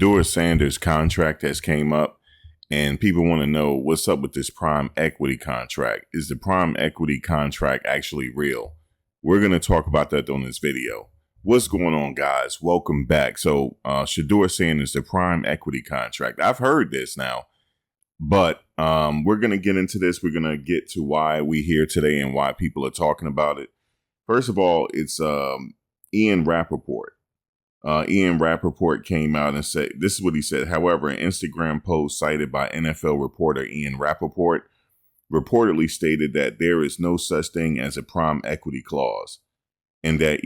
Shedeur Sanders' contract has came up, and people want to know what's up with this prime equity contract. Is the prime equity contract actually real? We're going to talk about that on this video. What's going on, guys? Welcome back. So Shedeur Sanders, the prime equity contract. I've heard this now, but we're going to get into this. We're going to get to why we're here today and why people are talking about it. First of all, it's Ian Rappaport. Ian Rappaport came out and said, this is what he said. However, an Instagram post cited by NFL reporter Ian Rappaport reportedly stated that there is no such thing as a prime equity clause, and that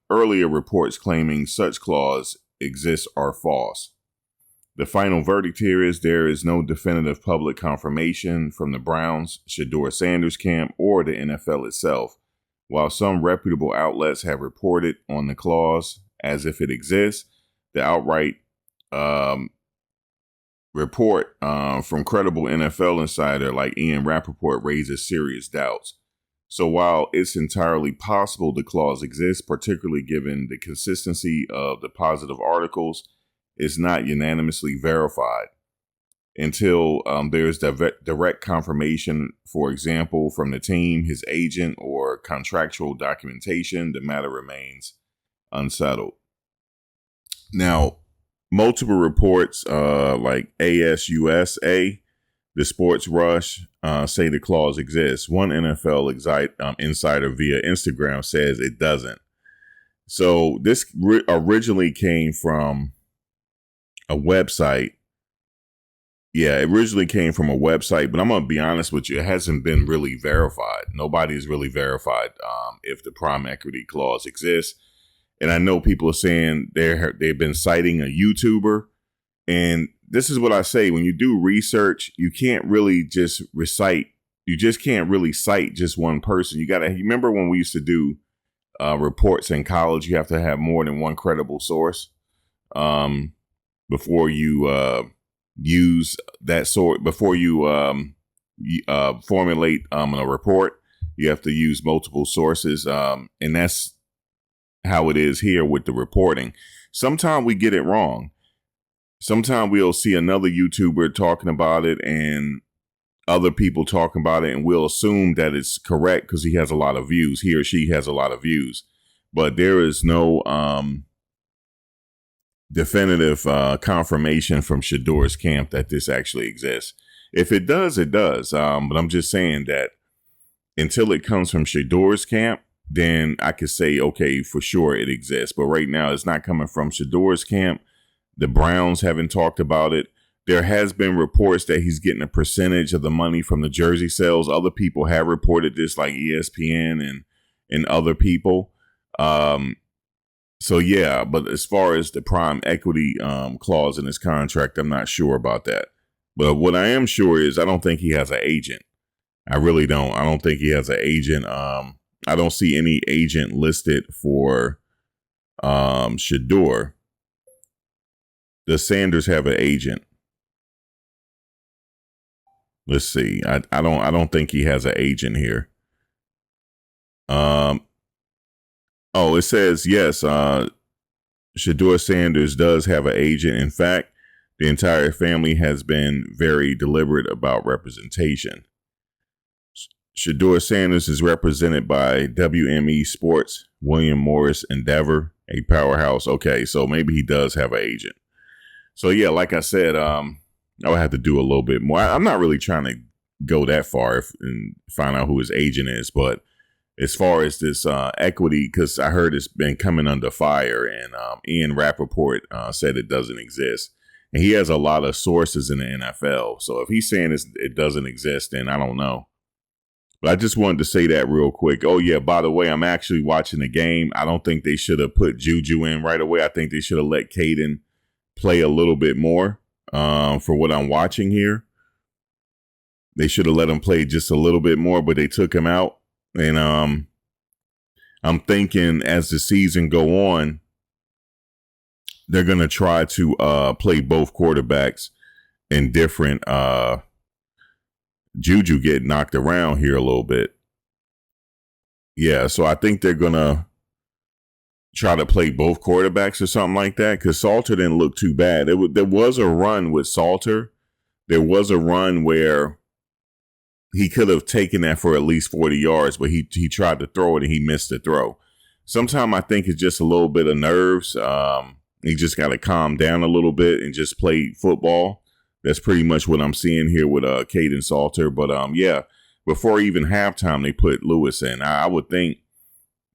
earlier reports claiming such clause exists are false. The final verdict here is there is no definitive public confirmation from the Browns, Shedeur Sanders camp, or the NFL itself. While some reputable outlets have reported on the clause as if it exists, the outright report from credible NFL insider like Ian Rappaport raises serious doubts. So while it's entirely possible the clause exists, particularly given the consistency of the positive articles, it's not unanimously verified. Until there's direct confirmation, for example, from the team, his agent, or contractual documentation, the matter remains unsettled. Now, multiple reports like ASUSA, the Sports Rush, say the clause exists. One NFL insider via Instagram says it doesn't. So this originally came from a website. Yeah, it originally came from a website, but I'm going to be honest with you. It hasn't been really verified. Nobody's really verified if the prime equity clause exists. And I know people are saying they've been citing a YouTuber. And this is what I say. When you do research, you can't really just recite. You just can't really cite just one person. You remember when we used to do reports in college, you have to have more than one credible source before you use that sort. Before you formulate a report, you have to use multiple sources. And that's how it is here with the reporting. Sometimes we get it wrong. Sometimes we'll see another YouTuber talking about it and other people talking about it, and we'll assume that it's correct because he has a lot of views. He or she has a lot of views, but there is no definitive confirmation from Shedeur's camp that this actually exists. If it does, it does. But I'm just saying that until it comes from Shedeur's camp, then I could say, okay, for sure it exists. But right now it's not coming from Shedeur's camp. The Browns haven't talked about it. There has been reports that he's getting a percentage of the money from the jersey sales. Other people have reported this, like ESPN and other people. So yeah, but as far as the prime equity clause in his contract, I'm not sure about that. But what I am sure is I don't think he has an agent. I really don't. I don't think he has an agent. I don't see any agent listed for Shedeur. Does Sanders have an agent? Let's see. I don't think he has an agent here. Oh, it says yes. Shedeur Sanders does have an agent. In fact, the entire family has been very deliberate about representation. Shedeur Sanders is represented by WME Sports, William Morris Endeavor, a powerhouse. Okay, so maybe he does have an agent. So yeah, like I said, I would have to do a little bit more. I'm not really trying to go that far and find out who his agent is, but as far as this equity, because I heard it's been coming under fire, and Ian Rappaport said it doesn't exist. And he has a lot of sources in the NFL. So if he's saying it doesn't exist, then I don't know. But I just wanted to say that real quick. Oh, yeah, by the way, I'm actually watching the game. I don't think they should have put Juju in right away. I think they should have let Caden play a little bit more for what I'm watching here. They should have let him play just a little bit more, but they took him out. And I'm thinking as the season go on, they're going to try to play both quarterbacks in different Juju get knocked around here a little bit. Yeah, so I think they're going to try to play both quarterbacks or something like that, because Salter didn't look too bad. There was a run with Salter. There was a run where he could have taken that for at least 40 yards, but he tried to throw it and he missed the throw. Sometimes I think it's just a little bit of nerves. He just got to calm down a little bit and just play football. That's pretty much what I'm seeing here with Caden Salter. But yeah, before even halftime, they put Lewis in. I would think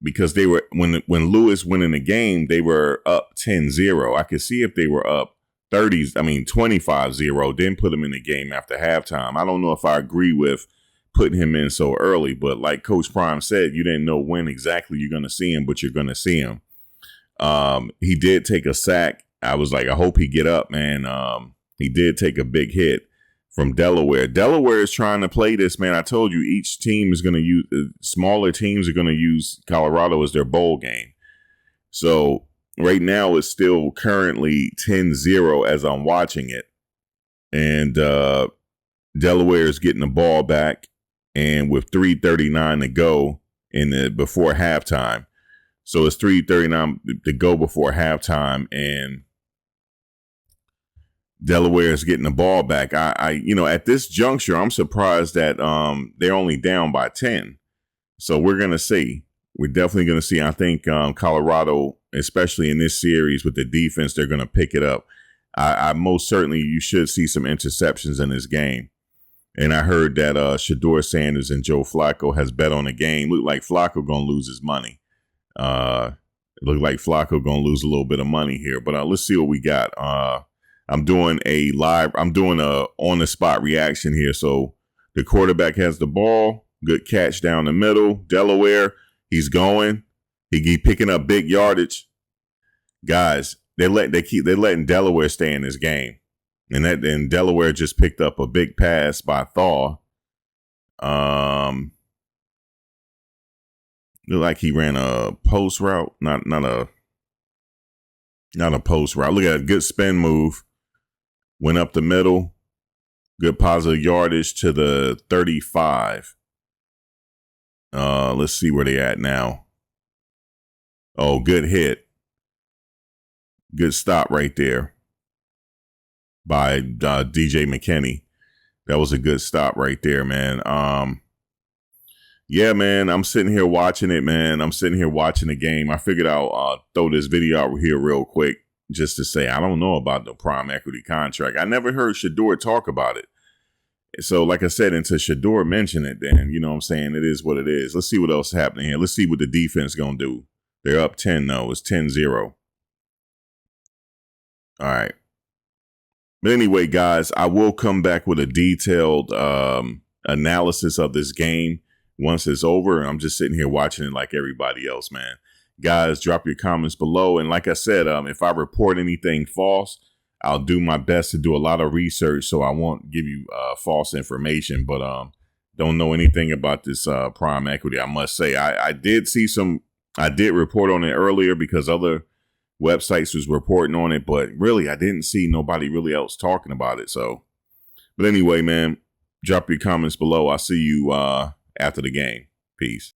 because they were when Lewis went in the game, they were up 10-0. I could see if they were up 25-0, then put him in the game after halftime. I don't know if I agree with putting him in so early, but like Coach Prime said, you didn't know when exactly you're going to see him, but you're going to see him. He did take a sack. I was like, I hope he get up, man. He did take a big hit from Delaware. Delaware is trying to play this, man. I told you each team is going to use, smaller teams are going to use Colorado as their bowl game. So right now it's still currently 10-0 as I'm watching it. And Delaware is getting the ball back, and with 3:39 to go before halftime. So it's 3:39 to go before halftime, and Delaware is getting the ball back. At this juncture, I'm surprised that they're only down by 10. So we're gonna see. We're definitely gonna see. I think Colorado, especially in this series with the defense, they're gonna pick it up. I most certainly you should see some interceptions in this game. And I heard that Shedeur Sanders and Joe Flacco has bet on the game. Look like Flacco gonna lose his money. It looked like Flacco gonna lose a little bit of money here. But let's see what we got. I'm doing a on the spot reaction here. So the quarterback has the ball. Good catch down the middle. Delaware, he's going. He picking up big yardage. Guys, they're letting Delaware stay in this game. And Delaware just picked up a big pass by Thaw. Looked like he ran a post route, not a post route. Look at a good spin move. Went up the middle. Good positive yardage to the 35. Let's see where they at now. Oh, good hit. Good stop right there by DJ McKinney. That was a good stop right there, man. Yeah, man, I'm sitting here watching it, man. I'm sitting here watching the game. I figured I'll throw this video out here real quick just to say I don't know about the prime equity contract. I never heard Shedeur talk about it. So, like I said, until Shedeur mentioned it, then, you know what I'm saying, it is what it is. Let's see what else is happening here. Let's see what the defense going to do. They're up 10, though. It's 10-0. All right. But anyway, guys, I will come back with a detailed analysis of this game once it's over. I'm just sitting here watching it like everybody else, man. Guys, drop your comments below. And like I said, if I report anything false, I'll do my best to do a lot of research, so I won't give you false information. But don't know anything about this prime equity, I must say. I did report on it earlier because other websites was reporting on it, but really I didn't see nobody really else talking about it. So, but anyway, man, drop your comments below. I'll see you after the game. Peace.